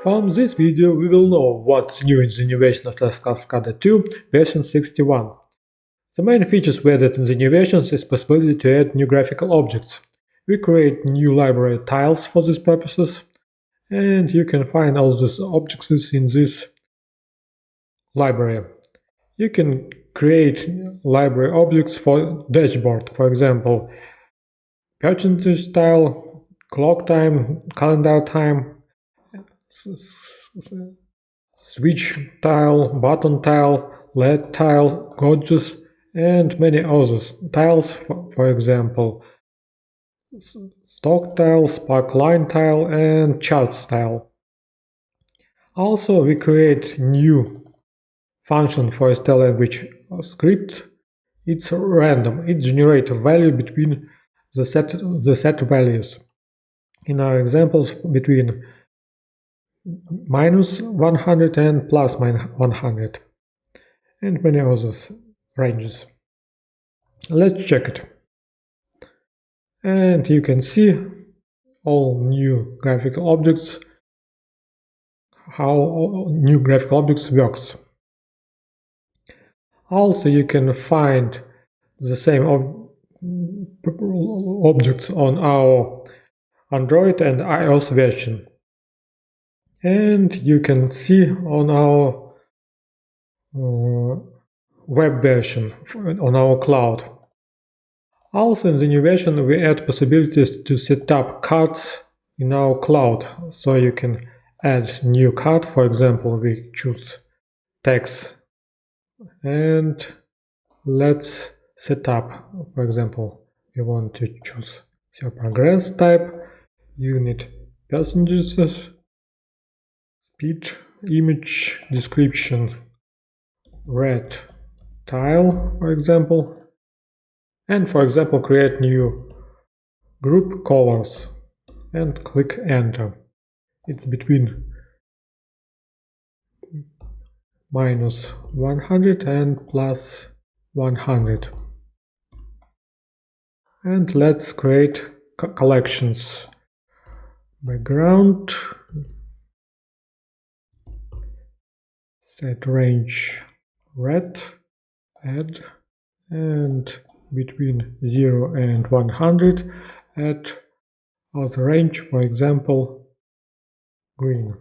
From this video we will know what's new in the new version of teslascada 2 version 61. The main features we added in the new versions is possibility to add new graphical objects. We create new library tiles for these purposes, and you can find all these objects in this library. You can create library objects for dashboard, for example, percentage tile, clock time, calendar time, switch tile, button tile, LED tile, gauges, and many others tiles, for example, stock tile, spark line tile, and charts tile. Also, we create new function for STL language script. It's random. It generates a value between the set values. In our examples, between minus 100 and plus 100, and many others ranges. Let's check it. And you can see all new graphical objects, how new graphical objects works. Also, you can find the same objects on our Android and iOS version. And you can see on our web version, on our cloud. Also, in the new version, we add possibilities to set up cards in our cloud. So you can add new card. For example, we choose text and let's set up. For example, we want to choose your progress type, unit percentages, speed, image description, red tile, for example, and for example create new group colors and click enter. It's between minus 100 and plus 100. And let's create collections. Background, set range red, add, and between 0 and 100 add other range, for example green,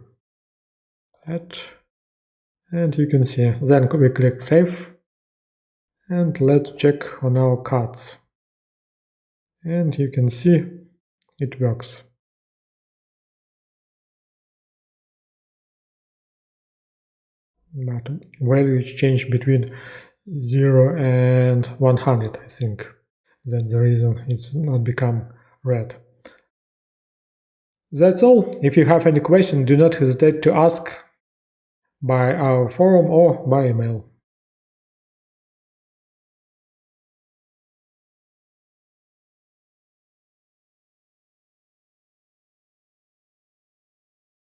add, and you can see. Then we click save and let's check on our cards, and you can see it works. But value is changed between 0 and 100, I think. That's the reason it's not become red. That's all. If you have any question, do not hesitate to ask by our forum or by email.